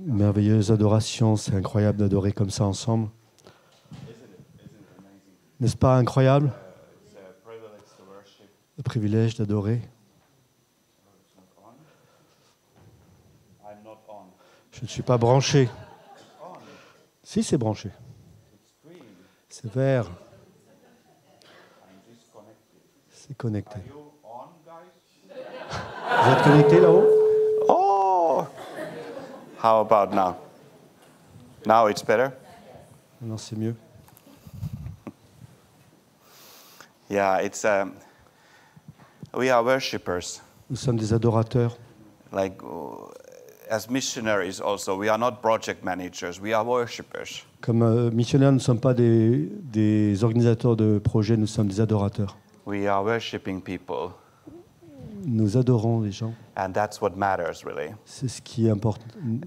Une merveilleuse adoration, c'est incroyable d'adorer comme ça ensemble. N'est-ce pas incroyable? Le privilège d'adorer. Je ne suis pas branché. Si, c'est branché. C'est vert. C'est connecté. Vous êtes connecté là-haut? Oh! How about now? Now it's better? Non, c'est mieux. Yeah, it's we are worshippers. Nous sommes des adorateurs. Like as missionaries also, we are not project managers, we are worshippers. Comme missionnaires, nous ne sommes pas des organisateurs de projets, nous sommes des adorateurs. We are worshiping people. Nous adorons les gens. And that's what matters really. C'est ce qui importe.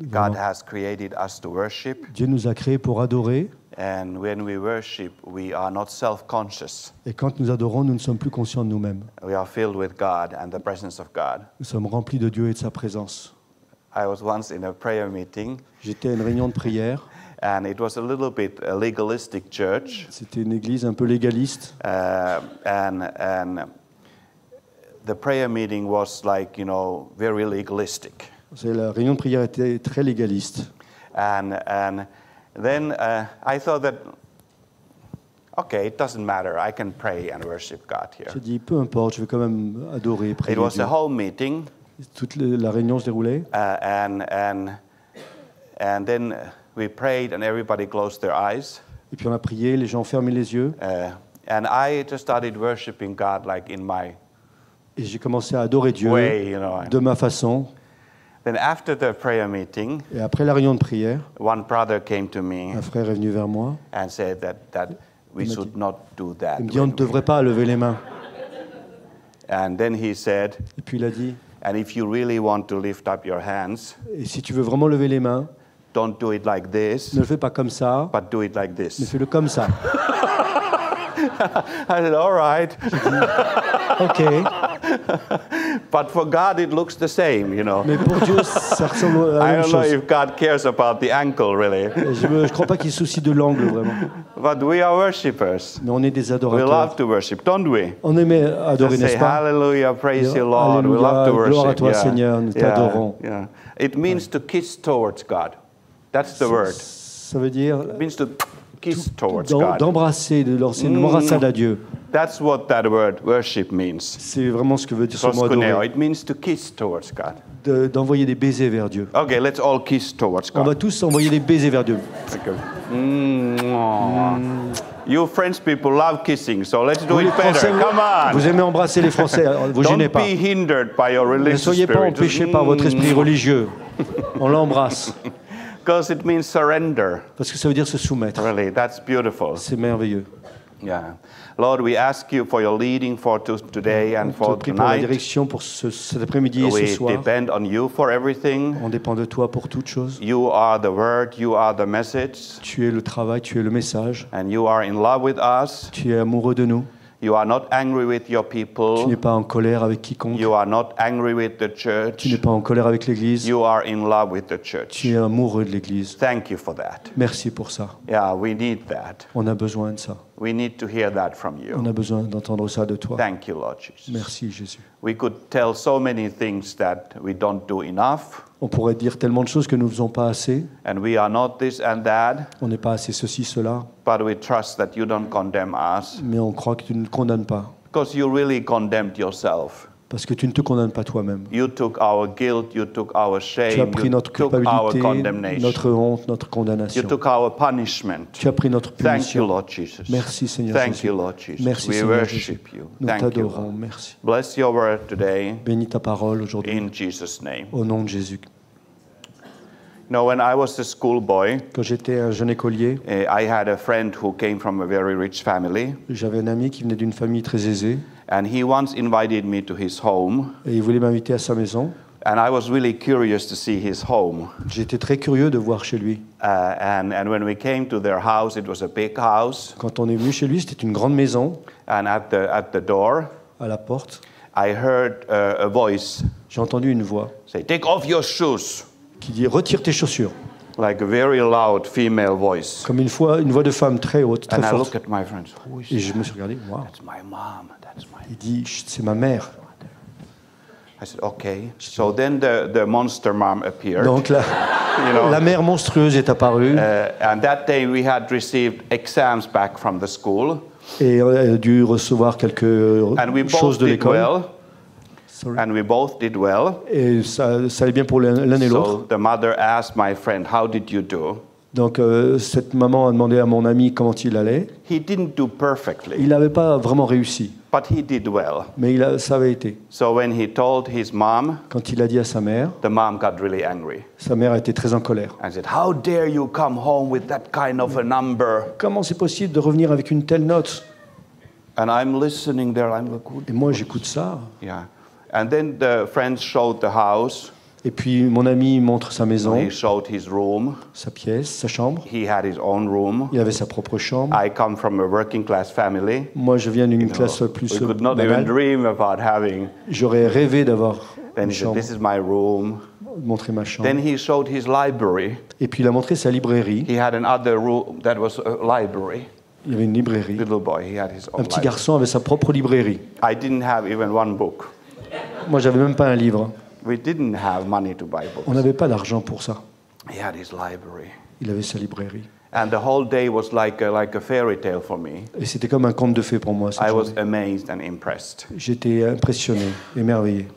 God has created us to worship. Dieu nous a créés pour adorer. And when we worship, we are not self-conscious. Et quand nous adorons, nous ne sommes plus conscients de nous-mêmes. We are filled with God and the presence of God. Nous sommes remplis de Dieu et de sa présence. I was once in a prayer meeting. J'étais à une réunion de prière. And it was a little bit a legalistic church. C'était une église un peu légaliste. And the prayer meeting was like, very legalistic. La réunion de prière était très légaliste. And then I thought that, okay, it doesn't matter. I can pray and worship God here. J'ai dit, peu importe, je vais quand même adorer, prier It was Dieu. a home meeting. Toute la réunion se déroulait. And then we prayed and everybody closed their eyes. Et puis on a prié, les gens ont fermé les yeux. And I just started worshiping God like in my Et j'ai commencé à adorer Dieu way, de ma façon. Then after the prayer meeting, Et après la réunion de prière, one brother came to me un frère est venu vers moi. and said that we should not do that. Il me dit, on ne devrait pas lever les mains. And then he said, Et puis il a dit, and if you really want to lift up your hands, et si tu veux vraiment lever les mains, don't do it like this, ne le fais pas comme ça, but do it like mais this. fais-le comme ça. I said, all right. Ok. But for God, it looks the same, Mais pour Dieu, ça ressemble à la I même don't know chose. if God cares about the ankle, really. Je ne crois pas qu'il se soucie de l'angle, vraiment. But we are worshippers. Mais on est des We adorateurs. love to worship, don't we? On aimait adorer, Just n'est-ce say pas? hallelujah, praise you, Lord. We Alléluia, love to worship. gloire à toi, Seigneur, nous t'adorons. Yeah. It means to kiss towards God. That's the word. Ça veut dire It means to kiss towards God. d'embrasser, de lancer une embrassade à Dieu. That's what that word worship means. C'est vraiment ce que veut dire ce mot Proskuneo. adorer. It means to kiss towards God. D'envoyer des baisers vers Dieu. Okay, let's all kiss towards On va God. tous envoyer des baisers vers Dieu. You French people love kissing, so let's do Vous, les it better. Français, Come on. vous aimez embrasser les Français, vous gênez Don't pas. be hindered by your Ne religious soyez pas spirit. empêchés par votre esprit religieux. On l'embrasse. Because it means surrender. Parce que ça veut dire se soumettre. Really, that's beautiful. C'est merveilleux. Yeah. Lord, we ask you for your leading for today and On for te prie pour la tonight. direction pour cet après-midi et ce We soir. depend on you for everything. On dépend de toi pour toute chose. You are the word, you are the message, Tu es le travail, tu es le message. and you are in love with us. Tu es amoureux de nous. You are not angry with your Tu n'es people. pas en colère avec quiconque. You are not angry with the Tu n'es church. pas en colère avec l'Église. You are in love with the Tu church. es amoureux de l'Église. Thank you for that. Merci pour ça. Yeah, we need that. On a besoin de ça. We need to hear that from On you. a besoin d'entendre ça de toi. Thank you, Lord Jesus. Merci Jésus. We could tell so many things that we don't do enough, On pourrait dire tellement de choses que nous ne faisons pas assez. and we are not this and that, On n'est pas assez ceci, cela. but we trust that you don't condemn us, Mais on croit que tu ne nous condamnes pas. because you really condemned yourself. Parce que tu ne te condamnes pas toi-même. You took our guilt, you took our Tu as shame, pris you notre took our culpabilité, condemnation, notre honte, notre you condamnation. took our punishment. Tu as pris notre Thank you, punition. Lord Jesus. Merci Seigneur Thank Jésus. you, Lord Jesus. Merci We Seigneur worship Jésus. you. Nous Thank you, t'adorons. Lord. Merci. Bless your word today Bénis ta parole aujourd'hui. in Jesus' name. Au nom de Jésus. When I was a schoolboy, Quand j'étais un jeune écolier, I had a friend who came from a very rich family, j'avais un ami qui venait d'une famille très aisée and he once invited me to his home, et il voulait m'inviter à sa maison. and I was really curious to see his home. J'étais très curieux de voir chez lui. And when we came to their house, it was a big house, Quand on est venu chez lui, c'était une grande maison. and at the door, À la porte, I heard a voice j'ai entendu une voix say, "Take off your shoes." qui dit « Retire tes chaussures ». Like a very loud female voice. Comme une voix de femme très haute, très And I forte. look at my friends. Who is Et je that? me suis regardé, waouh. That's my mom. That's my. Il dit, Chut, c'est ma mère. I said, okay. So then the monster mom appeared. Donc You know. la mère monstrueuse est apparue And that day we had received exams back from the school. et elle a dû recevoir quelque And we chose both de did l'école. well. Sorry. And we both did well. Et ça allait bien pour l'un et l'autre. So the mother asked my friend, how did you do? Donc cette maman a demandé à mon ami comment il allait. He didn't do perfectly, Il n'avait pas vraiment réussi, but he did well. mais ça avait été. So when he told his mom, Quand il a dit à sa mère got really angry a été très en colère. and said, how dare you come home with that kind of a number? Comment c'est possible de revenir avec une telle note? And I'm listening there, I'm like, Et moi j'écoute ça. yeah. And then the friends showed the house. Et puis mon ami montre sa He maison, showed his room. sa pièce, sa chambre. He had his own room. Il avait sa propre chambre. I come from a working class family. Moi je viens d'une You know, classe plus we could not even banale. dream about having. J'aurais rêvé d'avoir Then une he said, chambre, this is my room. montrer ma chambre. Then he showed his library. Et puis il a montré sa librairie. He had another room that was a library. Il y avait une librairie. Little boy, he had his own Un petit library. garçon avait sa propre librairie. I didn't have even one book. Moi j'avais même pas un livre. We didn't have money to buy On books. n'avait pas d'argent pour ça. He had his library. Il avait sa librairie. And the whole day was like a fairy tale for me. Et c'était comme un conte de fées pour moi cette I journée. was amazed and impressed. J'étais impressionné, émerveillé.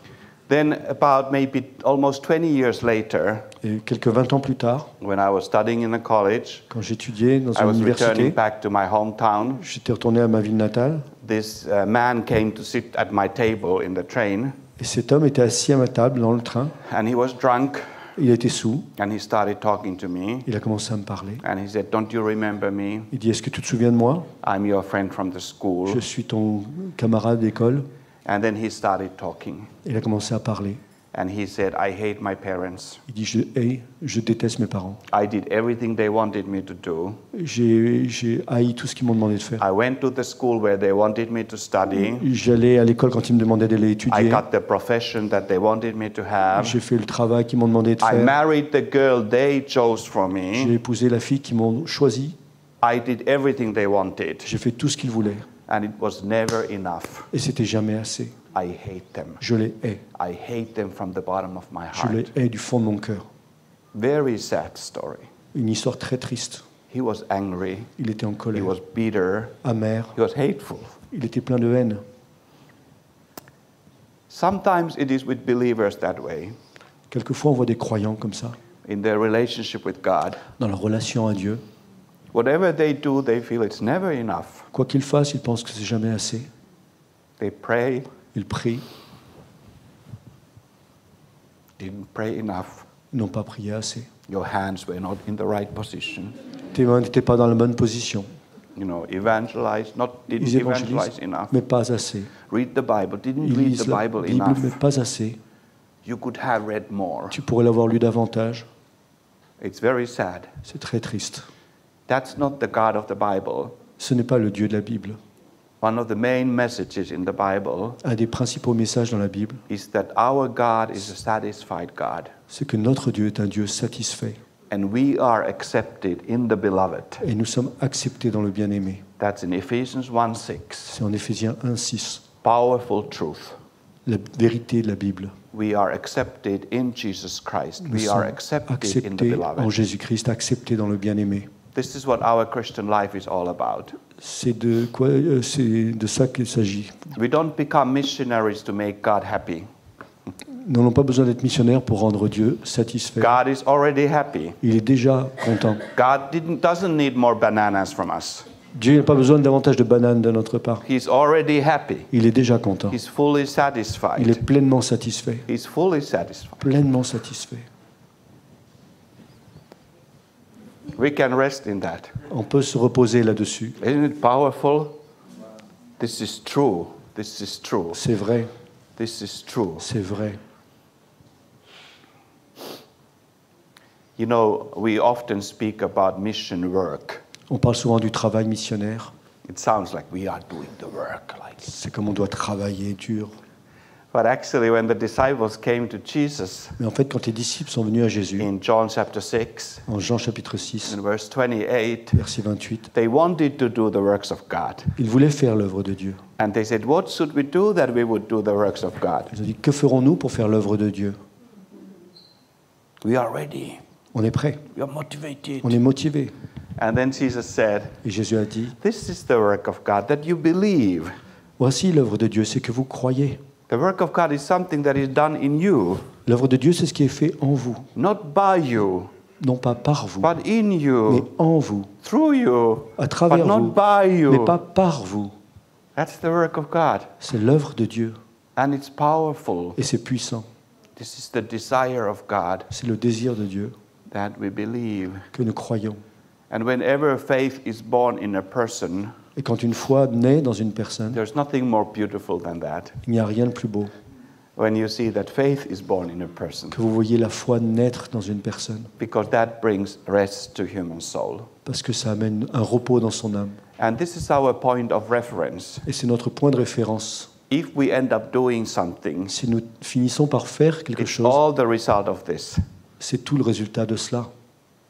Then about maybe almost 20 years later, Et quelques 20 ans plus tard, when I was studying in a college, quand j'étudiais dans I une was université, returning back to my hometown. j'étais retourné à ma ville natale. This man came to sit at my table in the train, Et cet homme était assis à ma table dans le train. and he was drunk, Il était sous. and he started talking to me, Il a commencé à me parler. and he said, "Don't you remember me? Il dit, est-ce que tu te souviens de moi? I'm your friend from the school." Je suis ton camarade d'école. And then he started talking, Il a commencé à parler. and he said, "I hate my parents. Il dit, je déteste mes parents. I did everything they wanted me to do. J'ai haï tout ce qu'ils m'ont demandé de faire. I went to the school where they wanted me to study. J'allais à l'école quand ils me demandaient d'aller I étudier. got the profession that they wanted me to have. J'ai fait le travail qu'ils m'ont demandé de I faire. married the girl they chose for J'ai me. épousé la fille qu'ils m'ont choisi. I did everything they wanted, J'ai fait tout ce qu'ils voulaient. and it was never enough. Et c'était jamais assez. I hate them. Je les hais. I hate them from the bottom of my Je les heart." hais du fond de mon cœur. Very sad story. Une histoire très triste. He was angry. Il était en He colère, was bitter. amer. He was hateful. Il était plein de haine. Sometimes it is with believers that way, Quelquefois, on voit des croyants comme ça, in their relationship with God. dans leur relation à Dieu. Whatever they do, they feel it's never enough. Quoi qu'ils fassent, ils pensent que c'est jamais assez. They pray, Ils prient, didn't pray enough. ils n'ont pas prié assez. Your hands were not in the right position. Tes mains n'étaient pas dans la bonne position. You know, evangelize, didn't Ils evangelize évangélisent, enough. mais pas assez. Read the Bible, didn't Ils read lisent the la Bible Bible, mais enough. pas assez. You could have read more. Tu pourrais l'avoir lu davantage. It's very sad. C'est très triste. That's not the God of the Bible. Ce n'est pas le Dieu de la Bible. One of the main messages in the Bible Un des principaux messages dans la Bible, is that our God is a satisfied God, c'est que notre Dieu est un Dieu satisfait. and we are accepted in the beloved. Et nous sommes acceptés dans le bien-aimé. That's in Ephesians 1:6. C'est en Éphésiens 1:6. Powerful truth. La vérité de la Bible. We are accepted in Jesus Christ. Nous We are sommes accepted in the acceptés en beloved. Jésus-Christ, acceptés dans le bien-aimé. This is what our Christian life is all about. C'est de ça qu'il s'agit. We don't become missionaries to make God happy. Nous n'avons pas besoin d'être missionnaires pour rendre Dieu satisfait. God is already happy. Il est déjà content. God doesn't need more bananas from us. Dieu n'a pas besoin de davantage de bananes de notre part. He's already happy. Il est déjà content. He's fully Il satisfied. est pleinement satisfait. He's fully satisfied. Pleinement satisfait. We can rest in that. On peut se reposer là-dessus. Isn't it powerful? This is true. This is true. C'est vrai, This is true. c'est vrai. You know, we often speak about mission work. On parle souvent du travail missionnaire. It sounds like we are doing the work. Like, C'est comme on doit travailler dur. But actually, when the disciples came to Jesus Mais en fait, quand les disciples sont venus à Jésus, in John chapter 6, en Jean chapitre 6, in verse 28, verset 28, they wanted to do the works of God. ils voulaient faire l'œuvre de Dieu. And they said, what should we do that we would do the works of God? Ils ont dit, que ferons-nous pour faire l'œuvre de Dieu? We are ready. On est prêt, We are motivated. on est motivé. And then Jesus said, Et Jésus a dit, this is the work of God, that you believe. voici l'œuvre de Dieu, c'est que vous croyez. The work of God is something that is done in you, L'œuvre de Dieu, c'est ce qui est fait en vous, not by you, non pas par vous, but in mais you, en vous, through you, à but travers not vous, by mais you. pas par vous. That's the work of God. C'est l'œuvre de Dieu And it's powerful. et c'est puissant. This is the desire of God, C'est le désir de Dieu that we believe. que nous croyons. And whenever faith is born in a person, Et quand une foi naît dans une personne, there's nothing more beautiful than that. il n'y a rien de plus beau When you see that faith is born in a person, que vous voyez la foi naître dans une personne, because that brings rest to human soul. parce que ça amène un repos dans son âme. And this is our point of reference. Et c'est notre point de référence. If we end up doing something, Si nous finissons par faire quelque it's chose, all the result of this. c'est tout le résultat de cela.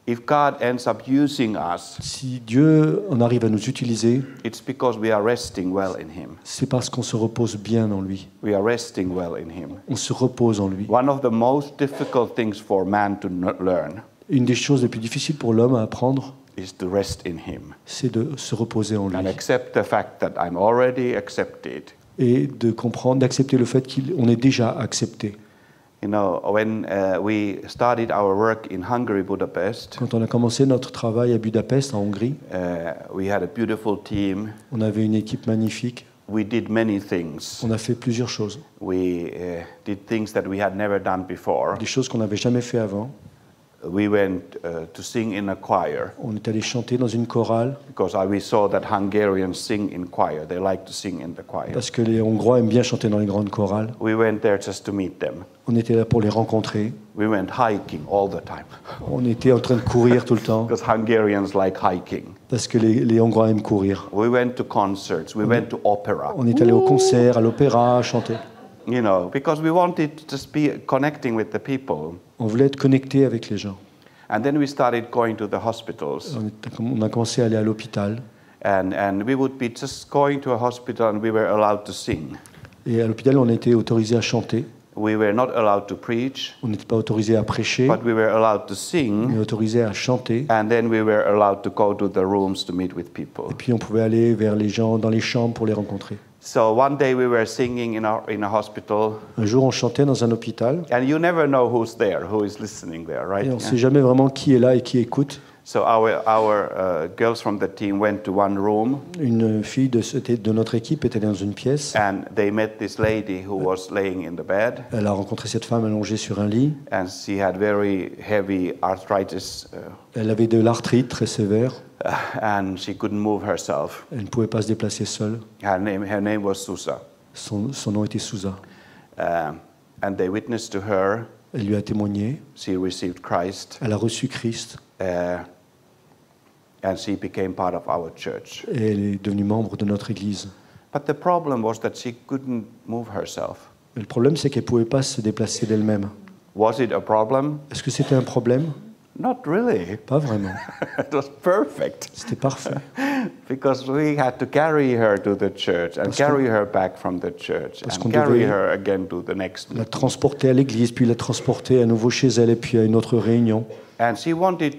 If God ends up using us, Si Dieu en arrive à nous utiliser, it's because we are resting well in Him. c'est parce qu'on se repose bien en lui. We are resting well in Him. On se repose en lui. One of the most difficult things for man to learn Une des choses les plus difficiles pour l'homme à apprendre, is to rest in Him c'est de se reposer en lui. and accept the fact that I'm already accepted. Et de comprendre, d'accepter le fait qu'on est déjà accepté. You know, when we started our work in Hungary, Budapest, Quand on a commencé notre travail à Budapest, en Hongrie, we had a beautiful team. on avait une équipe magnifique. We did many things. On a fait plusieurs choses. We did things that we had never done before. Des choses qu'on n'avait jamais fait avant. We went to sing in a choir On est allé chanter dans une chorale because we saw that Hungarians sing in choir. They like to sing in the choir. parce que les Hongrois aiment bien chanter dans les grandes chorales. We went there just to meet them. On était là pour les rencontrer. We went hiking all the time On était en train de courir tout le temps because Hungarians like hiking. parce que les Hongrois aiment courir. We went to concerts. We went to opera. On est allé au concert, à l'opéra, chanter. You know, because we wanted to just be connecting with the people. On voulait être connecté avec les gens. And then we started going to the hospitals. On a commencé à aller à l'hôpital. And we would be just going to a hospital and we were allowed to sing. Et à l'hôpital, on était autorisé à chanter. We were not allowed to preach, On n'était pas autorisé à prêcher, but we were allowed to mais sing. autorisé à chanter. And then we were allowed to go to the rooms to meet with people. Et puis on pouvait aller vers les gens dans les chambres pour les rencontrer. So one day we were singing in a hospital, Un jour, on chantait dans un hôpital and you never know who's there, who is listening there, right? et on ne sait jamais vraiment qui est là et qui écoute. So our girls from the team went to one room, Une fille de notre équipe était dans une pièce. and they met this lady who was laying in the bed, Elle a rencontré cette femme allongée sur un lit. and she had very heavy arthritis, Elle avait de l'arthrite très sévère. and she couldn't move herself. Elle ne pouvait pas se déplacer seule. Her name was Susa. Son nom était Souza. And they witnessed to her. Elle lui a témoigné. She received Christ, Elle a reçu Christ and she became part of our church. et elle est devenue membre de notre église. But the problem was that she couldn't move herself. Mais le problème, c'est qu'elle ne pouvait pas se déplacer d'elle-même. Was it a problem? Est-ce que c'était un problème? Not really. Pas vraiment. It was perfect C'était parfait. because we had to carry her to the church and carry her back from the church Parce and qu'on carry devait her again to the next La meeting. transporter à l'église, puis la transporter à nouveau chez elle et puis à une autre réunion. And she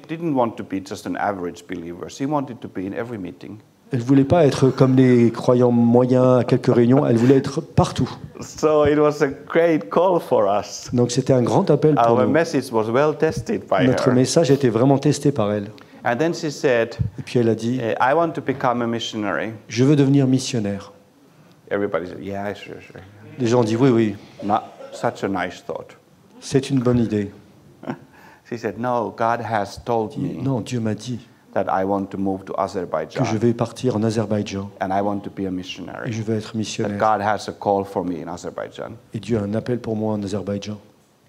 didn't want to be just an average believer. She wanted to be in every meeting. Elle ne voulait pas être comme les croyants moyens à quelques réunions, elle voulait être partout. So it was a great call for us. Donc c'était un grand appel pour Our nous. message was well tested by Notre her. message a été vraiment testé par elle. And then she said, Et puis elle a dit, I want to become a missionary. je veux devenir missionnaire. Everybody said, yeah, sure. Les gens ont dit, oui, oui, Not such a nice thought. c'est une bonne idée. She said, no, God has told me Non, Dieu m'a dit that I want to move to que je Azerbaijan vais partir en Azerbaïdjan and I want to be a et missionary. je vais être That missionnaire. God has a call for me in Azerbaijan. Et Dieu a un appel pour moi en Azerbaïdjan.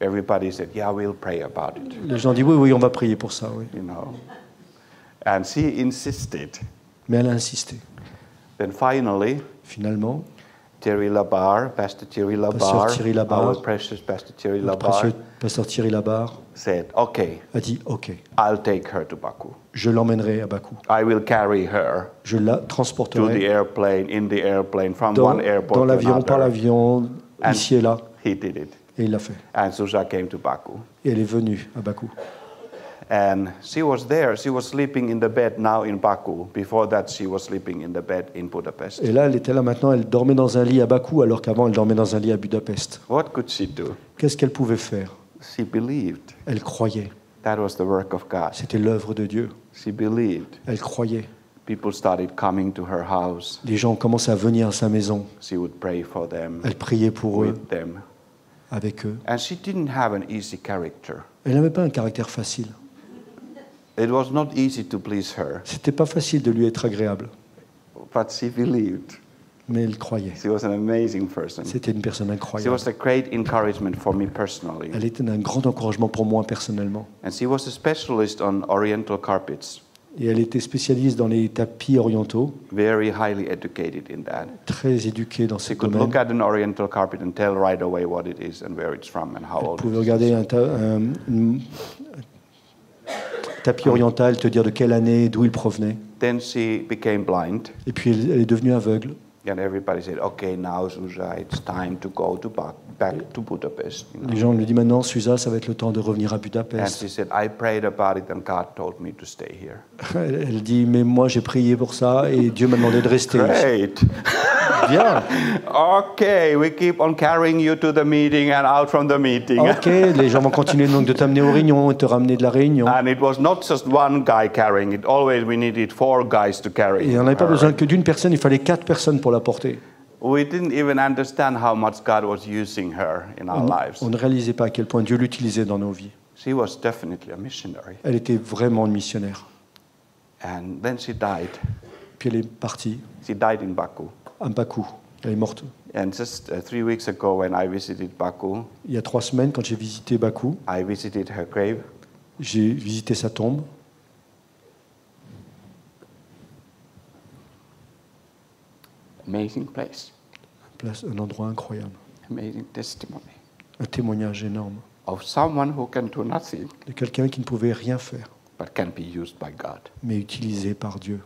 Everybody said, yeah, we'll pray about it, Les gens ont dit, oui, oui, on va prier pour ça, oui. you know. And she insisted. Mais elle a insisté. Then finally, Finalement, Thierry Labarre, Pastor Thierry Pasteur Labarre, Thierry Labarre, our precious Pastor Thierry notre Labarre, précieux pasteur Thierry Labarre, said, okay, a dit, OK, I'll take her to Baku. je l'emmènerai à Bakou. I will carry her Je la to the transporterai airplane, in the airplane, from dans, one airport dans to l'avion, par another. l'avion, And ici et là. he did it. Et il l'a fait. And Susa came to Baku. Et elle est venue à Bakou. And she was there. She was sleeping in the bed now in Baku. Before that, she was sleeping in the bed in Budapest. Et là, elle était là maintenant, elle dormait dans un lit à Bakou, alors qu'avant, elle dormait dans un lit à Budapest. What could she do? Qu'est-ce qu'elle pouvait faire? She believed. Elle croyait. That was the work of God. C'était l'œuvre de Dieu. She believed. Elle croyait. People started coming to her house. Les gens ont commencé à venir à sa maison. She would pray for them, Elle priait pour eux, with them. avec eux. And she didn't have an easy character. Elle n'avait pas un caractère facile. It was not easy to please her, C'était pas facile de lui être agréable, but she believed. mais elle croyait. She was an amazing person. C'était une personne She incroyable. was a great encouragement for me personally. Elle était d'un grand encouragement pour moi personnellement. And she was a specialist on oriental carpets, Et elle était spécialiste dans les tapis orientaux, very highly educated in that. très éduquée dans She ce could domaine. look at an oriental carpet and tell right away what it is and where it's from and how Elle old pouvait it regarder is. un tapis oriental, te dire de quelle année, d'où il provenait. Then she became blind, Et puis elle est devenue aveugle. and everybody said, "Okay, now Susa, it's time to go to back to Budapest." You know? Les gens lui disent maintenant, Susa, ça va être le temps de revenir à And Budapest. she said, "I prayed about it, and God told me to stay here." Elle dit, mais moi j'ai prié pour ça et Dieu m'a demandé de rester ici. Great. Bien. Okay, we keep on carrying you to the meeting and out from the meeting. Ok, les gens vont continuer donc de t'amener aux réunions et te ramener de la réunion. And it was not just one guy carrying it. Always we needed 4 guys to carry Et on n'avait pas her. besoin que d'une personne, il fallait 4 personnes pour la porter. We didn't even understand how much God was using her in our lives. On ne réalisait pas à quel point Dieu l'utilisait dans nos vies. She was definitely a missionary. Elle était vraiment une missionnaire. And then she died. Puis elle est partie She died in Baku. à Bakou. Elle est morte. And just 3 weeks ago when I visited Baku, Il y a 3 semaines, quand j'ai visité Bakou, I visited her grave. j'ai visité sa tombe. Amazing place. Un endroit incroyable. Amazing testimony Un témoignage énorme of someone who can do nothing de quelqu'un qui ne pouvait rien faire, but can be used by God. mais utilisé par Dieu.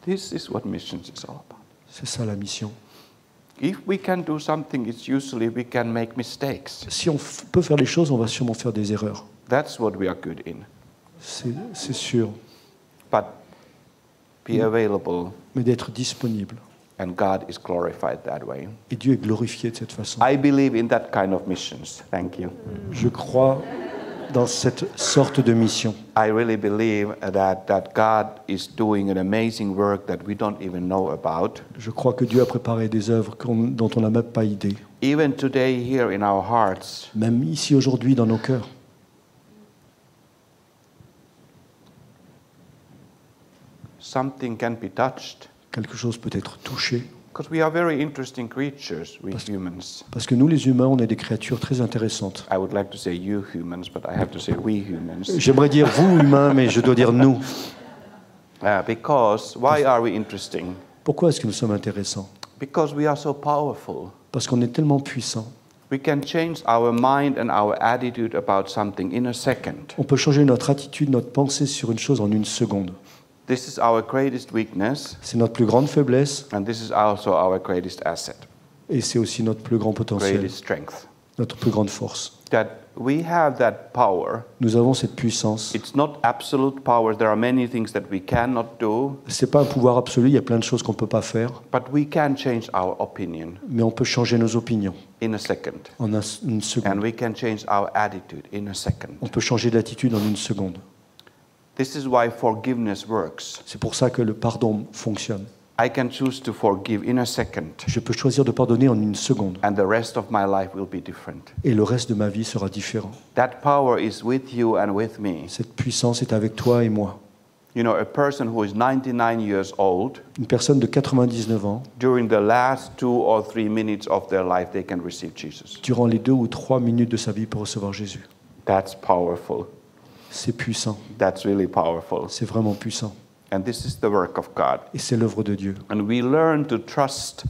This is what missions is all about. C'est ça la mission. If we can do something, it's usually we can make mistakes. Si on peut faire les choses, on va sûrement faire des erreurs. That's what we are good in. C'est sûr. But be available, Mais d'être disponible. and God is glorified that way. Et Dieu est glorifié de cette façon. I believe in that kind of missions. Thank you. Je crois dans cette sorte de mission. I really believe that God is doing an amazing work that we don't even know about. Je crois que Dieu a préparé des œuvres dont on n'a même pas idée. Even today here in our hearts, Même ici aujourd'hui dans nos cœurs. something can be touched. Quelque chose peut être touché. Because we are very interesting creatures, we humans. Parce que nous, les humains, on est des créatures très intéressantes. I would like to say you humans, but I have to say we humans. J'aimerais dire vous, humains, mais je dois dire nous. Because why are we interesting? Pourquoi est-ce que nous sommes intéressants? Because we are so powerful. Parce qu'on est tellement puissants. We can change our mind and our attitude about something in a second. On peut changer notre attitude, notre pensée sur une chose en une seconde. This is our greatest weakness, C'est notre plus grande faiblesse and this is also our greatest asset, et c'est aussi notre plus grand potentiel, greatest strength. notre plus grande force. That we have that power. Nous avons cette puissance. It's not absolute power. There are many things that we cannot do, C'est pas un pouvoir absolu, il y a plein de choses qu'on peut pas faire, but we can change our opinion mais on peut changer nos opinions in a second. en une And seconde. we can change our attitude in a second. On peut changer d'attitude en une seconde. This is why forgiveness works. C'est pour ça que le pardon fonctionne. I can choose to forgive in a second, Je peux choisir de pardonner en une seconde and the rest of my life will be different. et le reste de ma vie sera différent. That power is with you and with me. Cette puissance est avec toi et moi. You know, a person who is 99 years old, Une personne de 99 ans, during the last 2 or 3 minutes of their life, they can receive Jesus. durant les 2 ou 3 minutes de sa vie, peut recevoir Jésus. That's powerful. C'est puissant, That's really powerful. c'est vraiment puissant. And this is the work of God. Et c'est l'œuvre de Dieu. And we learn to trust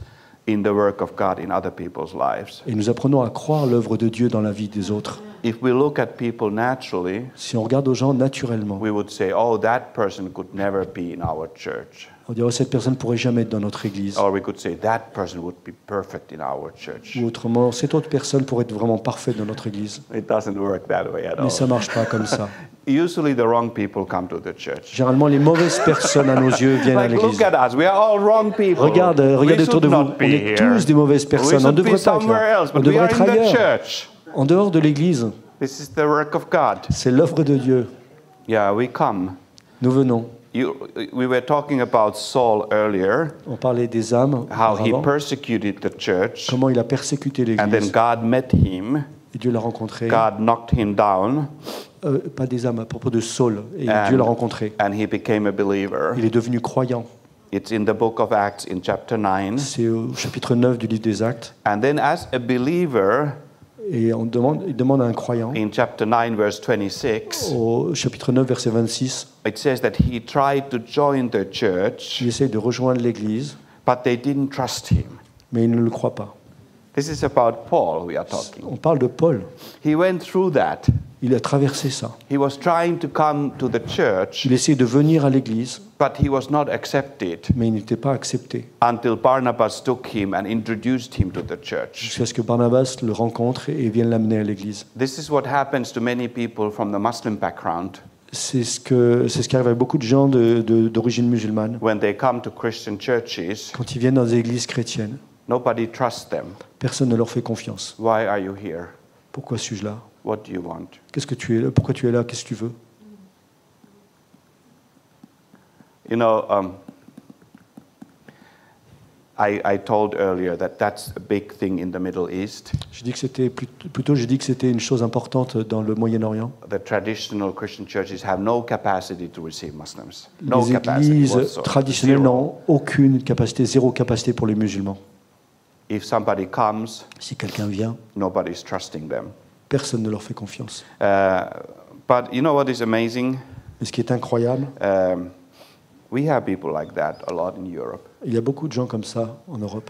in the work of God in other people's lives. Et nous apprenons à croire l'œuvre de Dieu dans la vie des autres. If we look at people naturally, Si on regarde aux gens naturellement, we would say, oh, that person could never be in our church. on dirait cette personne ne pourrait jamais être dans notre église. Or we could say, that person would be perfect in our church. Ou autrement, cette autre personne pourrait être vraiment parfaite dans notre église. It doesn't work that way at all. Mais ça ne marche pas comme ça. Usually the wrong people come to the church. Généralement, les mauvaises personnes à nos yeux viennent à Like, l'église. look at us, we are all wrong people. Regardez We autour de should vous. not On be est here. tous des mauvaises We personnes. On ne should be devrait pas être somewhere là. else, On but we devrait are être in the ailleurs. church. En dehors de l'église, This is the work of God. c'est l'œuvre de Dieu. Yeah, we come. Nous venons. We were talking about Saul earlier, On parlait des âmes, how he auparavant, persecuted the church, comment il a persécuté and then l'église. God met him, Et Dieu l'a rencontré. God knocked him down, Pas des âmes, à propos de Saul. Et And- Dieu l'a rencontré. and he became a believer. Il est devenu croyant. It's in the book of Acts in chapter 9. C'est au chapitre 9 du livre des Actes. And then as a believer, Et il demande à un croyant, in chapter 9, verse 26, au chapitre 9, verset 26, it says that he tried to join the church, il essaye de rejoindre l'église, but they didn't trust him. mais il ne le croit pas. This is about Paul we are talking. On parle de Paul. He went through that. Il a traversé ça. He was trying to come to the church, Il essayait de venir à l'église, but he was not accepted mais il n'était pas accepté. until Barnabas took him and introduced him to the church. Jusqu'à ce que Barnabas le rencontre et vienne l'amener à l'église. This is what happens to many people from the Muslim background C'est ce qui arrive à beaucoup de gens d'origine musulmane. when they come to Christian churches. Quand ils viennent dans des églises chrétiennes, Nobody trusts them. personne ne leur fait confiance. Why are you here? Pourquoi suis-je là? What do you want? Qu'est-ce que tu es là? Pourquoi tu es là? Qu'est-ce que tu veux? You know, I told earlier that that's a big thing in the Middle East. Je dis que c'était une chose importante dans le Moyen-Orient. The traditional Christian churches have no capacity to receive Muslims. No Les capacity églises whatsoever. traditionnelles Zero. n'ont aucune capacité, zéro capacité pour les musulmans. If somebody comes, Si quelqu'un vient, nobody's trusting them. personne ne leur fait confiance. But you know what is amazing? Et ce qui est incroyable, We have people like that a lot in Europe. il y a beaucoup de gens comme ça en Europe.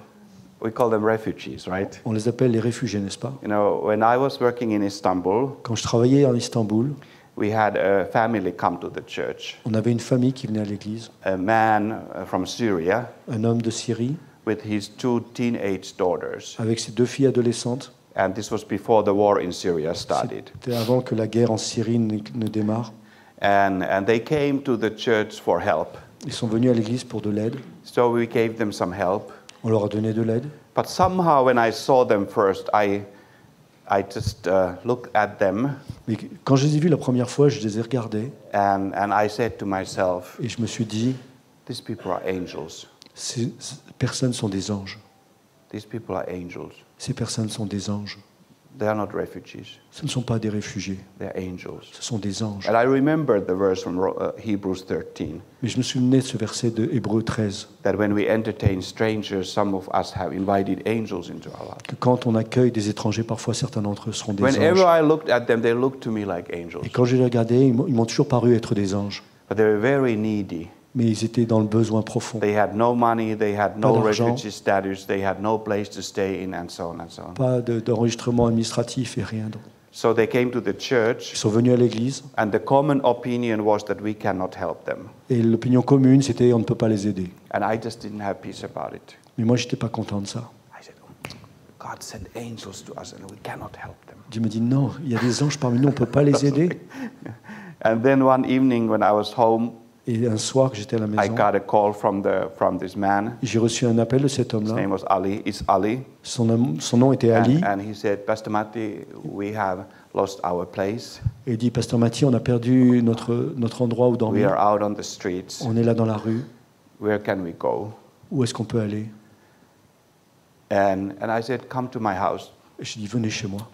We call them refugees, right? On les appelle les réfugiés, n'est-ce pas? You know, when I was working in Istanbul, Quand je travaillais en Istanbul, we had a family come to the church. on avait une famille qui venait à l'église, A man from Syria un homme de Syrie, with his 2 teenage daughters. avec ses 2 filles adolescentes. And this was before the war in Syria started. C'était avant que la guerre en Syrie ne démarre. And they came to the church for help. Ils sont venus à l'église pour de l'aide. So we gave them some help. On leur a donné de l'aide. But somehow when I saw them first, I just looked at them Mais quand je les ai vus la première fois, je les ai regardés and I said to myself, et je me suis dit, these people are angels. ces personnes sont des anges. These people are angels. Ces personnes sont des anges. They are not refugees. Ce ne sont pas des réfugiés. They are angels. Ce sont des anges. And I remembered the verse from Hebrews 13, Mais je me souvenais de ce verset de Hébreux 13, that when we entertain strangers, some of us have invited angels into our lives. que quand on accueille des étrangers, parfois certains d'entre eux seront des Whenever anges. I looked at them, they looked to me like angels. Et quand je les regardais, ils m'ont toujours paru être des anges. But they were very needy. Mais ils étaient dans le besoin profond. They had no money, they had no Pas d'argent. refugee status, they had no place to stay in, and so on and so on. Pas d'enregistrement administratif et rien d'autre. So they came to the Ils church, sont venus à l'église and the common opinion was that we cannot help them. et l'opinion commune, c'était on ne peut pas les aider. And I just didn't have peace about it. Mais moi, je n'étais pas content de ça. I said, oh, God sent angels to us, and we cannot help them. Dieu me dit non, il y a des anges parmi nous, on ne peut pas les aider. And then one evening when I was home, Et un soir que j'étais à la I maison, got a call from this man. j'ai reçu un appel de cet His homme-là. name was Ali. It's Ali. Son nom était Ali. And he said, Pastor Matti, we have lost our place. Et il dit, Pasteur Mathieu, on a perdu notre endroit où We dormir. are out on the streets. On est là dans la rue. Where can we go? Où est-ce qu'on peut aller? And I said, come to my house. Et je dis, venez chez moi.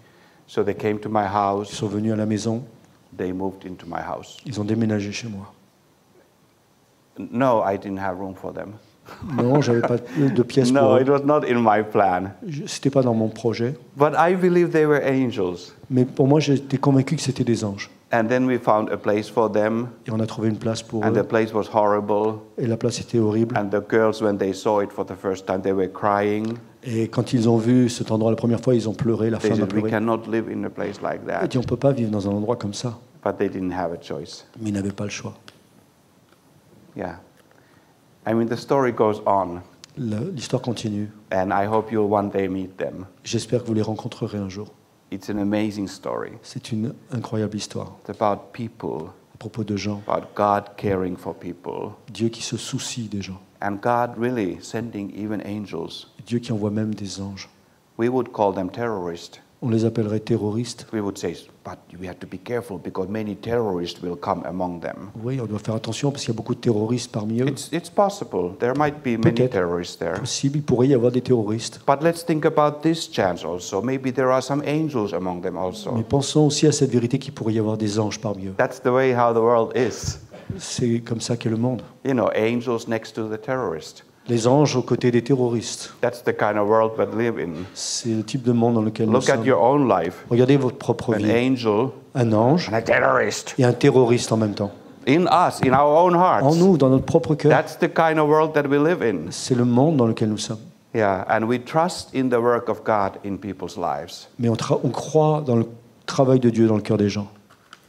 So they came to my Ils house. sont venus à la maison. They moved into my house. Ils ont déménagé chez moi. No, I didn't have room for them. Non, j'avais pas de pièces pour No, eux. it was not in my plan. C'était pas dans mon projet. But I believe they were angels. Mais pour moi, j'étais convaincu que c'était des anges. And then we found a place for them, Et on a trouvé une place pour and the eux. place was horrible. Et la place était horrible. And the girls, when they saw it for the first time, they were crying. Et quand ils ont vu cet endroit la première fois, ils ont pleuré, la They femme a said, we pleuré. cannot live in a place like Elle a that. dit, on ne peut pas vivre dans un endroit comme ça. But they didn't have a choice. Mais ils n'avaient pas le choix. Yeah. I mean, the story goes on, L'histoire continue. and I hope you'll one day meet them. J'espère que vous les rencontrerez un jour. It's an amazing story. C'est une incroyable histoire It's about people, à propos de gens. about God caring for people, Dieu qui se soucie des gens. and God really sending even angels. Dieu qui envoie même des anges. We would call them terrorists. On les appellerait terroristes. We would say, but we have to be careful because many terrorists will come among them. Oui, on doit faire attention parce qu'il y a beaucoup de terroristes parmi eux. It's possible. There might be many Peut-être. terrorists there. Possible, il pourrait y avoir des terroristes. But let's think about this chance also. Maybe there are some angels among them Mais also. pensons aussi à cette vérité qu'il pourrait y avoir des anges parmi eux. That's the way how the world is. C'est comme ça qu'est le monde. You know, angels next to the terrorists. Les anges aux côtés des terroristes. That's the kind of world we live in. C'est le type de monde dans lequel nous Look at sommes. your own life. Regardez votre propre An vie. angel Un ange and a terrorist. et un terroriste en même temps. In us, in our own En hearts. nous, dans notre propre cœur. That's the kind of world that we live in. C'est le monde dans lequel nous sommes. Yeah, and we trust in the work of God in people's lives. Mais on croit dans le travail de Dieu dans le cœur des gens.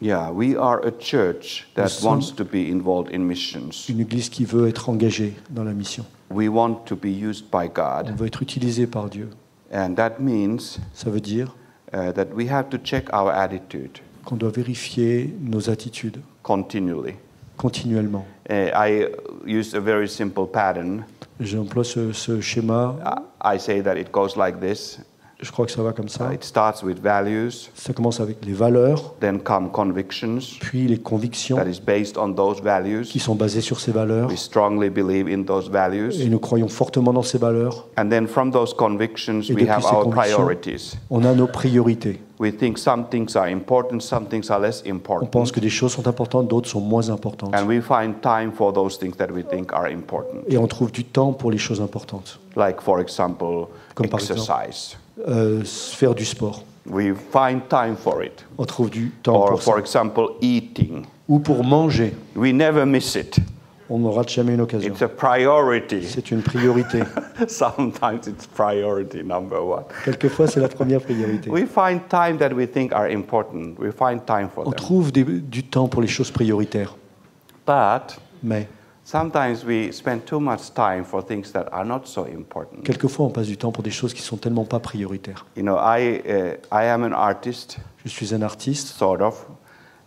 Yeah, we are a church that Nous sommes- wants to be involved in missions. Une église qui veut être engagée dans la mission. We want to be used by On God. veut être utilisé par Dieu. And that means Ça veut dire that we have to check our attitude qu'on doit vérifier nos attitudes continually. continuellement. I use a very simple pattern. J'emploie ce schéma. I say that it goes like this. Je crois que ça va comme ça. It starts with values, Ça commence avec les valeurs, then come convictions puis les convictions that is based on those qui values. sont basées sur ces valeurs. We strongly believe in those Et values. nous croyons fortement dans ces valeurs. And then from those convictions, Et we depuis have ces our convictions, priorities. on a nos priorités. We think some things are important, some things are less On important. pense que des choses sont importantes, d'autres sont moins importantes. And we find time for those things that we think are important. Et on trouve du temps pour les choses importantes. Like, for example, Comme par exemple, exercise. faire du sport. We find time for it. On trouve du temps Or, pour ça. for example, eating. Ou pour manger. We never miss it. On ne rate jamais une occasion. It's a priority. C'est une priorité. Sometimes it's priority number one. Quelquefois, c'est la première priorité. We find time that we think are important. We find time for On them. trouve du temps pour les choses prioritaires. But Mais sometimes we spend too much time for things that are not so important. quelquefois, on passe du temps pour des choses qui sont tellement pas prioritaires. You know, I am an artist, Je suis un artiste. sort of.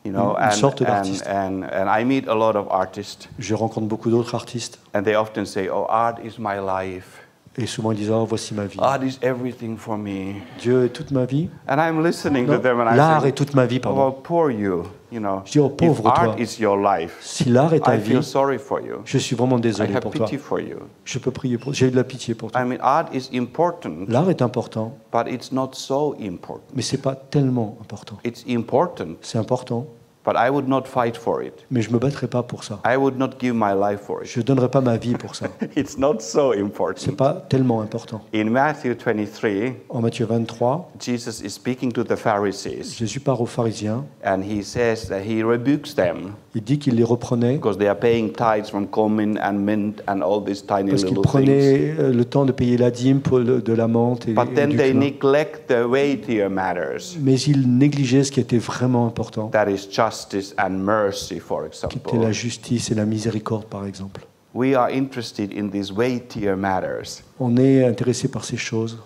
You know, Une sorte and d'artiste. I meet a lot of artists, Je rencontre beaucoup d'autres artistes. and they often say, "Oh, art is my life. Et souvent, ils disent, oh, voici ma vie. Art is everything for me." Dieu est toute ma vie. And I'm listening to Non, them, and I l'art say, est toute ma vie, "Oh, pardon. poor you. You know, Je dis, oh, if pauvre toi. art is your life, Si l'art est ta I feel vie, sorry for you. je suis vraiment I désolé have pour toi. pity for you." Je peux prier pour. J'ai de la pitié pour toi. I mean, art is important, L'art est important, but it's not so important. mais c'est pas tellement important. It's important, C'est important, but I would not fight for it. mais je me battrai pas pour ça. I would not give my life for it. Je donnerai pas ma vie pour ça. It's not so C'est important. pas tellement important. In Matthew 23, En Matthieu 23, Jesus is speaking to the Pharisees, Jésus part aux pharisiens. and he says that he rebukes them Il dit qu'il les reprenait because they are paying tithes from cumin and mint and all these tiny parce qu'il little things. prenait le temps de payer la dîme pour de la menthe et But then du they cumin. neglect the weightier matters. Mais il négligeait ce qui était vraiment important, That is justice and mercy, for qui était example. la justice et la miséricorde, par exemple. We are interested in these weightier matters. On est intéressé par ces choses.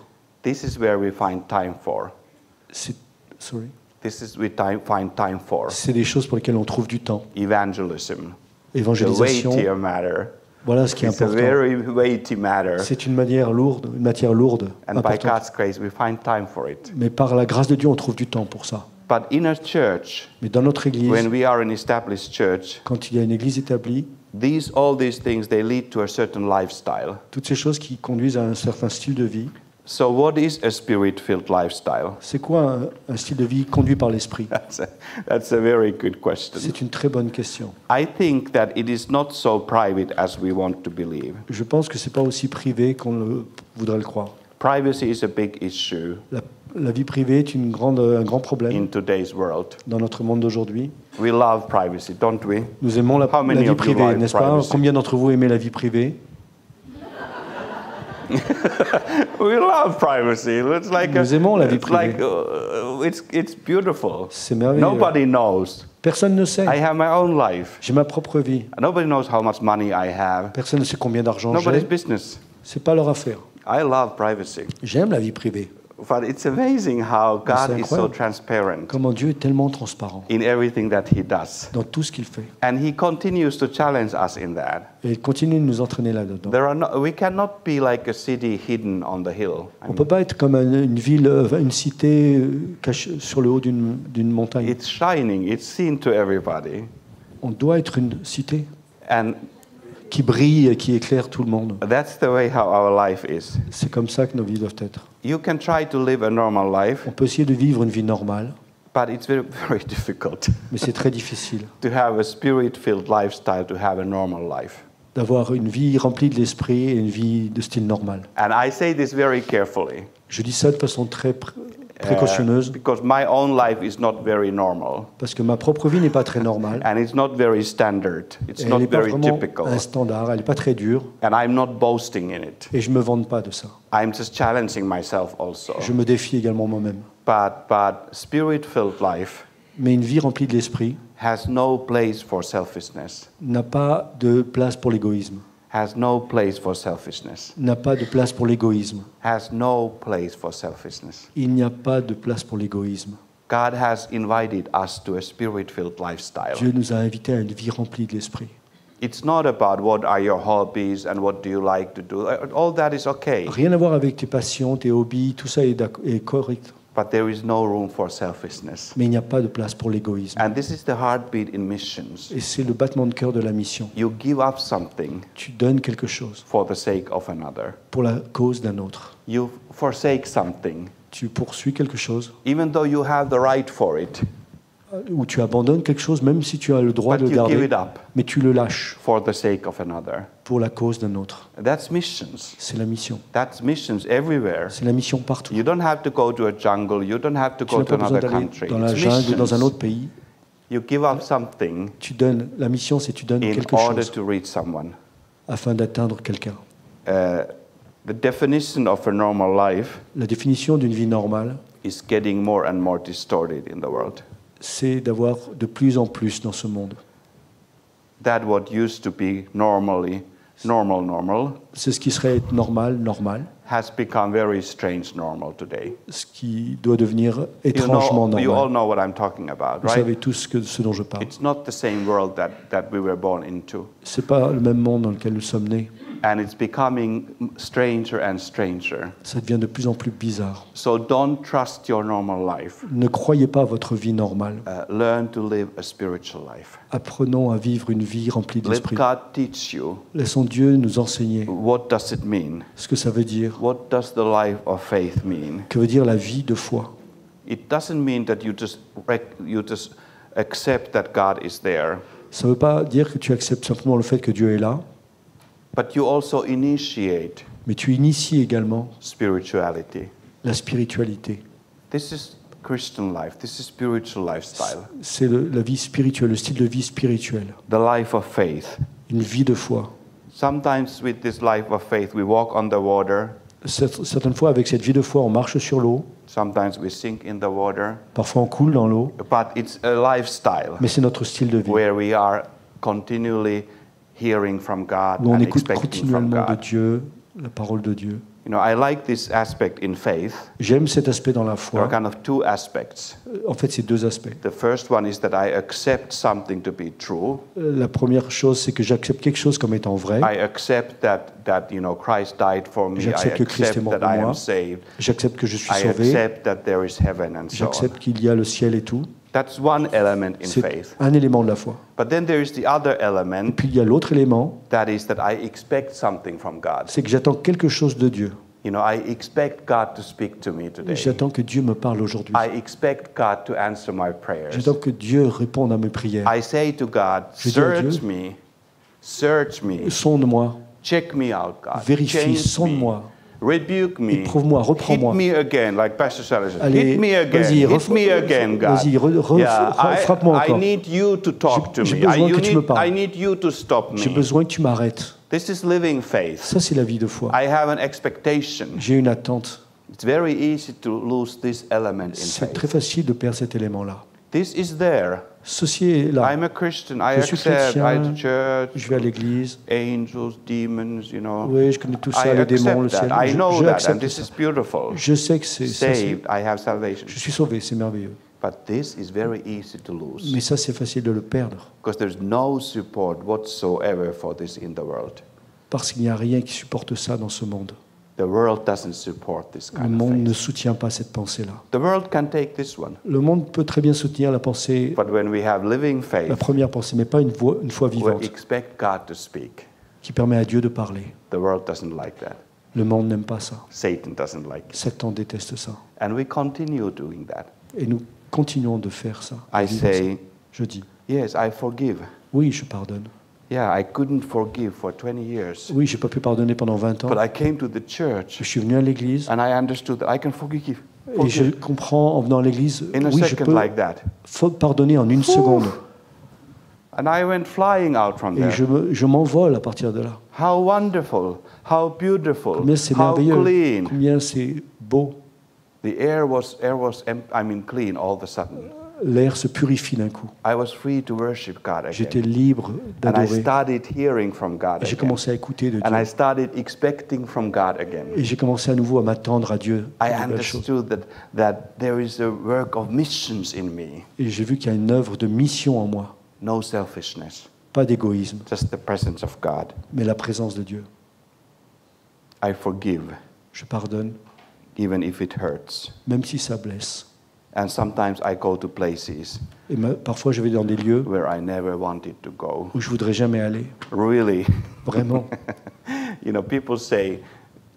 This is where we find time for. Sorry. This is we find time for C'est des choses pour lesquelles on trouve du temps. evangelism. The Évangélisation, weightier matter. voilà ce qui est It's a important. very weighty matter. C'est une matière lourde, And by importante. God's grace, we find time for it. Mais par la grâce de Dieu, on trouve du temps pour ça. But in a church, Mais dans notre église, when we are an established church, quand il y a une église établie, all these things, they lead to a certain lifestyle. toutes ces choses qui conduisent à un certain style de vie, So what is a spirit-filled lifestyle? c'est quoi un style de vie conduit par l'esprit? That's a very good question. C'est une très bonne question. I think that it is not so private as we want to believe. Je pense que c'est pas aussi privé qu'on le voudrait le croire. Privacy is a big issue La vie privée est un grand problème in today's world. dans notre monde d'aujourd'hui. We love privacy, don't we? Nous aimons la How many vie of you privée, like n'est-ce pas? privacy? Combien d'entre vous aimez la vie privée? We love privacy. It's like Nous aimons la vie privée. It's beautiful. C'est merveilleux. Nobody knows. Personne ne sait. I have my own life. J'ai ma propre vie. Nobody knows how much money I have. Personne ne sait combien d'argent Nobody's j'ai. business. C'est pas leur affaire. I love privacy. J'aime la vie privée. But it's amazing how God c'est is so incroyable. transparent Comment Dieu est tellement transparent in everything that He does. dans tout ce qu'il fait. And He continues to challenge us in that. Et il continue de nous entraîner là-dedans. We cannot be like a city hidden on the hill. On ne peut pas être comme une ville, une cité cachée sur le haut d'une montagne. It's shining, it's seen to everybody. On doit être une cité And qui brille et qui éclaire tout le monde. that's the way how our life is. C'est comme ça que nos vies doivent être. You can try to live a normal life, On peut essayer de vivre une vie normale, but it's very, very difficult mais c'est très difficile to have a spirit-filled lifestyle, to have a normal life. d'avoir une vie remplie de l'esprit et une vie de style normal. And I say this very carefully. Je dis ça de façon très précautionneuse Because my own life is not very normal. parce que ma propre vie n'est pas très normale. And it's not very standard. It's Elle not n'est pas very vraiment typical. un standard, elle n'est pas très dure And I'm not boasting in it. et je ne me vante pas de ça. I'm just challenging myself also. Je me défie également moi-même. But spirit-filled life Mais une vie remplie de l'esprit has no place for selfishness. n'a pas de place pour l'égoïsme, Has no place for selfishness. n'a pas de place pour l'égoïsme. Has no place for selfishness. Il n'y a pas de place pour l'égoïsme. God has invited us to a spirit-filled lifestyle. Dieu nous a invités à une vie remplie de l'esprit. It's not about what are your hobbies and what do you like to do. All that is okay. Rien à voir avec tes passions, tes hobbies, tout ça est correct. But there is no room for selfishness. Mais il n'y a pas de place pour l'égoïsme. And this is the heartbeat in missions. Et c'est le battement de cœur de la mission. You give up something Tu donnes quelque chose for the sake of another. pour la cause d'un autre. You forsake something, Tu poursuis quelque chose even though you have the right for it, ou tu abandonnes quelque chose même si tu as le droit but de le you give garder, it up mais tu le lâches for the sake of another. pour la cause d'un autre. That's missions. C'est la mission. That's missions everywhere. C'est la mission partout. You don't have to go to a jungle. You don't have to Tu go n'as to pas besoin another d'aller country. dans la It's jungle ou dans un missions. autre pays. You give up something Tu donnes, la mission, c'est tu donnes in quelque order chose to reach someone. afin d'atteindre quelqu'un. The definition of a normal life La définition d'une vie normale, is getting more and more distorted in the world. c'est d'avoir de plus en plus dans ce monde. That what used to be normally normal C'est ce qui serait être normal, has become very strange normal today. ce qui doit devenir étrangement You all normal. know what I'm talking about, Vous right? savez tous ce dont je parle. It's not the same world that we were born into. C'est pas le même monde dans lequel nous sommes nés. And it's becoming stranger and stranger. Ça devient de plus en plus bizarre. So don't trust your normal life. Ne croyez pas à votre vie normale. Learn to live a spiritual life. Apprenons à vivre une vie remplie de Let l'esprit. God teach you Laissons Dieu nous enseigner what does it mean? ce que ça veut dire. What does the life of faith mean? Que veut dire la vie de foi? It doesn't mean that you just accept that God is there, Ça ne veut pas dire que tu acceptes simplement le fait que Dieu est là, but you also initiate mais tu inities également spirituality. la spiritualité. This is Christian life. This is spiritual lifestyle. C'est la vie spirituelle, le style de vie spirituel, The life of faith. une vie de foi. Sometimes with this life of faith, we walk on the water. Certaines fois, avec cette vie de foi, on marche sur l'eau. Sometimes we sink in the water. Parfois, on coule dans l'eau. But it's a lifestyle Mais c'est notre style de vie, where we are continually hearing from God où on and écoute expecting from continuellement de God. Dieu, la parole de Dieu. You know, I like this aspect in faith. J'aime cet aspect dans la There are foi. kind of two aspects. En fait, c'est deux aspects. The first one is that I accept something to be true. La première chose, c'est que j'accepte quelque chose comme étant vrai. I accept that Christ died for me. I J'accepte que Christ est accept mort that pour I moi. am saved. J'accepte que je suis I sauvé. accept that there is heaven and so on. J'accepte qu'il y a le ciel et tout. That's one element in C'est faith. un élément de la foi. But then there is the other element, Puis il y a l'autre élément, that is that I expect something from God. c'est que j'attends quelque chose de Dieu. You know, I expect God to speak to me today. J'attends que Dieu me parle aujourd'hui. I expect God to answer my prayers. J'attends que Dieu réponde à mes prières. I say to God, Je dis à search me, Sonde-moi, check me out, God. vérifie, Change me, sonde-moi, rebuke me, éprouve-moi, reprends-moi. hit me again, like Pastor Salah said. Allez, Hit me again, vas-y, hit me again, God. vas-y, frappe-moi I encore. need you to talk to J'ai me. besoin que tu me parles. I need you to stop J'ai me. besoin que tu m'arrêtes. This is living faith. Ça, c'est la vie de foi. I have an expectation. J'ai une attente. It's very easy to lose this element in C'est très faith. facile de perdre cet élément-là. This is there. Ceci est là. I'm a Christian. I Je suis accept. I chrétien. to church. Je vais à l'église. Angels, demons, you know. Oui, je connais tout ça, I les démons, le accept ciel. that. I know Je that, and accepte this ça. is beautiful. Je sais que c'est ça. Saved, I have salvation. Je suis sauvé, c'est merveilleux. But this is very easy to lose Mais ça, c'est facile de le perdre. because there's no support whatsoever for this in the world. Parce qu'il n'y a rien qui supporte ça dans ce monde. The world doesn't support this Le kind of monde ne faith. soutient pas cette pensée-là. The world can take this one, Le monde peut très bien soutenir la pensée, but when we have living la faith, première pensée, mais pas une foi we vivante expect God to speak. qui permet à Dieu de parler. The world doesn't like that. Le monde n'aime pas ça. Satan doesn't like it. Satan déteste ça. And we continue doing that. Et nous continuons de faire ça. I say, Je dis, yes, I forgive. oui, je pardonne. Yeah, I couldn't forgive for 20 years. Oui, j'ai pas pu pardonner pendant 20 ans. But I came to the church Je suis venu à l'église and I understood that I can forgive. et je comprends en venant à l'église, In a oui, je second peux like that. pardonner en une seconde. And I went flying out from Et there. je m'envole à partir de là. How wonderful, how beautiful, Combien c'est how merveilleux, clean. combien c'est beau. The air was clean all of a sudden. L'air se purifie d'un coup. I was free to worship God J'étais again. libre And I d'adorer. started hearing from God Et j'ai again. commencé à écouter de And I Dieu. started expecting from God again. Et j'ai commencé à nouveau à m'attendre à Dieu pour I de belles choses. understood that there is a work of missions in me. Et j'ai vu qu'il y a une œuvre de mission en moi. No selfishness, Pas d'égoïsme, just the presence of God. mais la présence de Dieu. I forgive, Je pardonne, even if it hurts. même si ça blesse. And sometimes I go to places Et parfois, je vais dans des lieux where I never wanted to go. où je voudrais jamais aller. Really. Vraiment. You know, people say,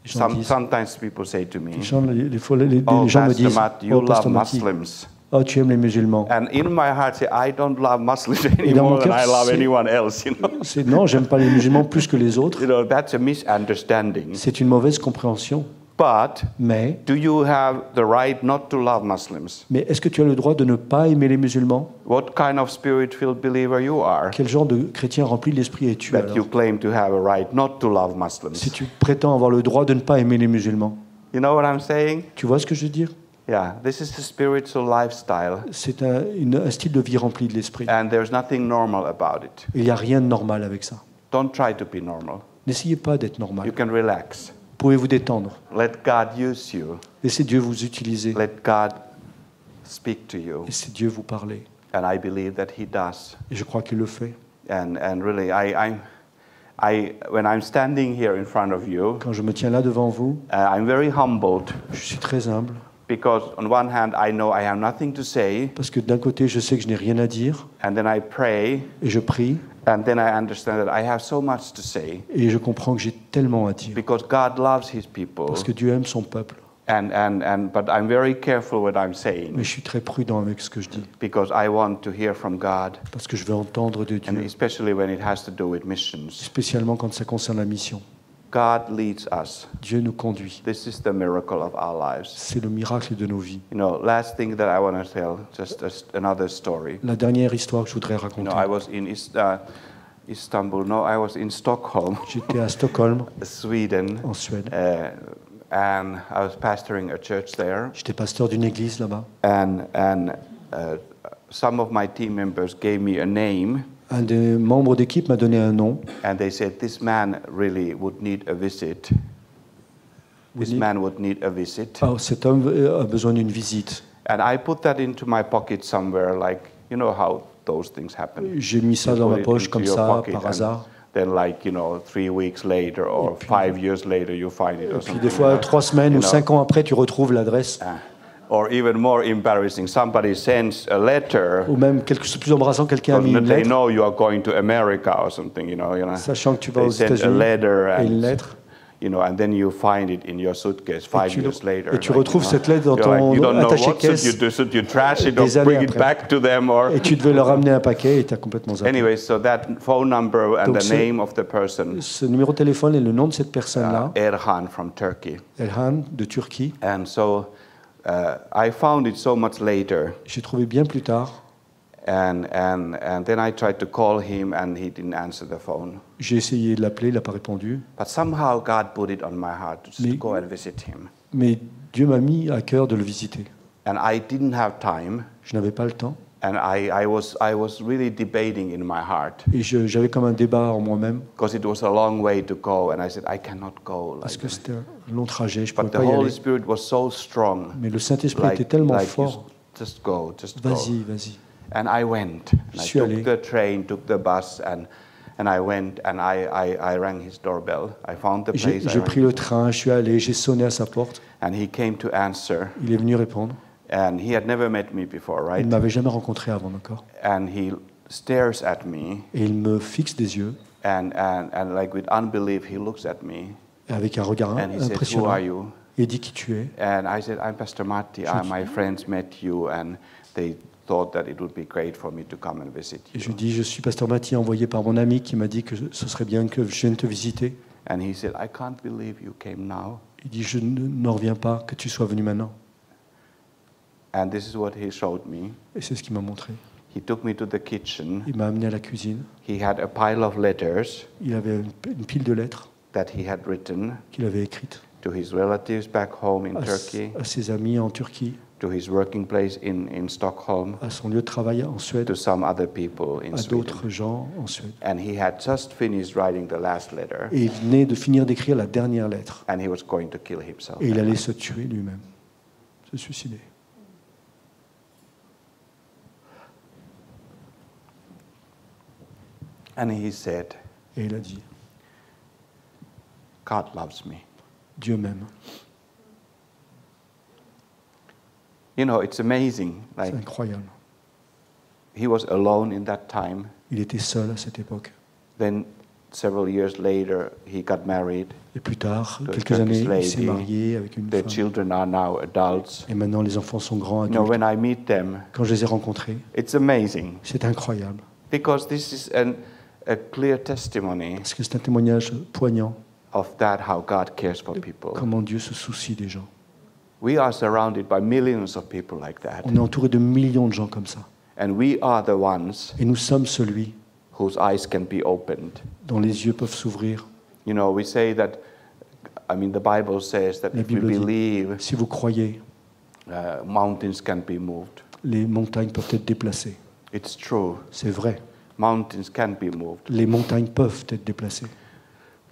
Les gens disent- sometimes people say to me, Les gens, les oh, gens me Pastor disent, Matt, you oh, love Pasteur Mathieu, Muslims. oh, tu aimes les musulmans. And in my heart, say, I don't love Muslims Et dans mon anymore than cœur, I love c'est- anyone else, you know. C'est non, j'aime pas les musulmans plus que les autres. You know, that's a misunderstanding. C'est une mauvaise compréhension. But Mais do you have the right not to love Muslims? est-ce que tu as le droit de ne pas aimer les musulmans? What kind of spirit-filled believer you are Quel genre de chrétien rempli de l'esprit es-tu that alors? you claim to have a right not to love Muslims? Si tu prétends avoir le droit de ne pas aimer les musulmans. You know what I'm saying? Tu vois ce que je veux dire? Yeah, this is the spiritual lifestyle, C'est un style de vie rempli de l'esprit. and there's nothing normal about it. Il n'y a rien de normal avec ça. Don't try to be normal. N'essayez pas d'être You normal. can relax. Pouvez-vous détendre? Let God use you. Laissez Dieu vous utiliser. Let God speak to you. Laissez Dieu vous parler. And I believe that He does. Et je crois qu'il le fait. And really, when I'm standing here in front of you, Quand je me tiens là devant vous, I'm very humbled je suis très humble. because on one hand I know I have nothing to say, Parce que d'un côté, je sais que je n'ai rien à dire. and then I pray, Et je prie. and then I understand that I have so much to say Et je comprends que j'ai tellement à dire. because God loves His people. Parce que Dieu aime son peuple. But I'm very careful what I'm Mais saying je suis très prudent avec ce que je dis. because I want to hear from God, Parce que je veux entendre de and Dieu. especially when it has to do with missions. Spécialement quand ça concerne la mission. God leads us. Dieu nous conduit. This is the miracle of our lives. C'est le miracle de nos vies. You know, last thing that I want to tell, just another story. La dernière histoire que je voudrais You raconter. know, I was in Istanbul. No, I was in Stockholm, J'étais à Stockholm, Sweden, en Suède. and I was pastoring a church there. J'étais pasteur d'une église là-bas. And some of my team members gave me a name, Un des membres d'équipe m'a donné un nom. and they said this man really would need a visit. This need- man would need a visit. Ah, cet homme a besoin d'une visite. And I put that into my pocket somewhere, like you know how those things happen. J'ai mis ça You dans put ma it poche into comme your ça, pocket, par and hasard. Then, like 3 weeks later or 5 years later, you find it or Puis something. des fois, 3 semaines You ou know. 5 ans après, tu retrouves l'adresse. Or even more embarrassing, somebody sends a letter, Ou même quelque chose de plus embarrassant, quelqu'un a mis because une they lettre, know you are going to America or something. sachant que tu vas They aux send a États-Unis, letter et une and lettre. and then you find it in your suitcase 5 tu- years later. et tu retrouves cette lettre dans You're ton you don't know attaché what should caisse you do. Should you trash it or des années bring it après. back to them or? Et tu devais leur ramener un paquet et tu as complètement zappé. Anyway, so that phone number and Donc the ce- name of the person, Ce numéro de téléphone et le nom de cette personne-là, Erhan from Turkey. Elhan de Turquie, And so I found it so much later, j'ai trouvé bien plus tard. And then I tried to call him and he didn't answer the phone. J'ai essayé de l'appeler, il n'a pas répondu. But somehow God put it on my heart to Mais- go and visit him. Mais Dieu m'a mis à cœur de le visiter. And I didn't have time. Je n'avais pas le temps. And I was really debating in my heart Et j'avais comme un débat en moi-même. because it was a long way to go. And I said, I cannot go. Parce Like que that. c'était un long trajet, je ne But pouvais the pas y Holy aller. Spirit was so strong. Mais le Saint-Esprit était tellement like fort. just go, just go. Vas-y, vas-y. And I went. Je And I suis allé. took the train, took the bus, and I went and I rang his doorbell. I found the Et place. J'ai pris le train, je suis allé, j'ai sonné à sa porte. And he came to answer. Il est venu répondre. And he had never met me before, Il right? ne m'avait jamais rencontré avant encore. And he stares at me, Et il me fixe des yeux, and like with unbelief, he looks at me, avec un regard and he said, "Who impressionnant. are you?" Et dit qui tu es. And I said, "I'm Pastor Matti. My friends met you, and they thought that it would be great for me to come and visit Et je you." lui dis, je suis pasteur Matti, envoyé par mon ami qui m'a dit que ce serait bien que je vienne te visiter. And he said, "I can't believe you came now." Il dit, je n'en reviens pas que tu sois venu maintenant. And this is what he showed me. Et c'est ce qu'il m'a montré. He took me to the kitchen. Il m'a amené à la cuisine. He had a pile of letters Il avait une pile de lettres that he had written qu'il avait écrites to his relatives back home in Turkey, à ses amis en Turquie, to his working place in Stockholm, à son lieu de travail en Suède, to some other people in à Sweden. d'autres gens en Suède. And he had just finished writing the last letter, Et il venait de finir d'écrire la dernière lettre. and he was going to kill himself. Et il allait se tuer lui-même, se suicider. And he said, Et il a dit, God loves me. Dieu m'aime. You know, it's amazing. C'est Like, incroyable. he was alone in that time. Il était seul à cette époque. Then, several years later, he got married. Et plus tard, To a quelques années, Turkish il s'est lady. marié avec une Their femme. children are now adults. Et maintenant, les enfants sont grands You know, adultes. when I meet them, Quand je les ai rencontrés, it's amazing c'est incroyable. because this is a clear testimony Parce que c'est un témoignage poignant. of that, how God cares for people. Comment Dieu se soucie des gens. We are surrounded by millions of people like that. On est entouré de millions de gens comme ça. And we are the ones Et nous sommes celui whose eyes can be opened. dont les yeux peuvent s'ouvrir. You know, we say that, I mean, the Bible says that La if we Bible dit, believe, si vous croyez, mountains can be moved. les montagnes peuvent être déplacées. It's true. C'est vrai. Mountains can be moved. Les montagnes peuvent être déplacées.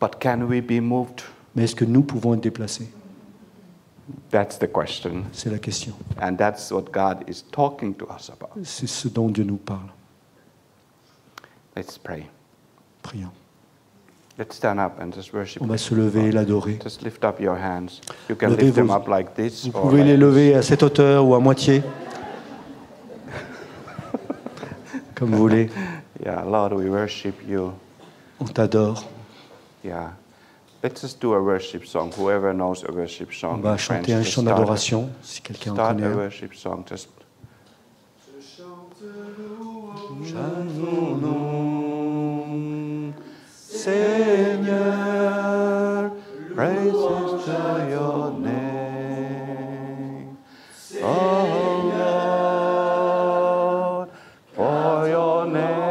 But can we be moved? Mais est-ce que nous pouvons être déplacés? That's the question. C'est la question. And that's what God is talking to us about. C'est ce dont Dieu nous parle. Let's pray. Prions. Let's stand up and just worship. On va se lever et l'adorer. Just lift up your hands. You can Levez lift them vos- up like this. Vous or pouvez like les this. lever à cette hauteur ou à moitié. Comme vous voulez. Yeah, Lord, we worship you. On t'adore. Yeah. Let's just do a worship song. Whoever knows a worship On song. va in French, chanter un just chant start d'adoration, si quelqu'un en Start connaît a un. worship song. Just Seigneur, praises to your name. Oh Lord, for your name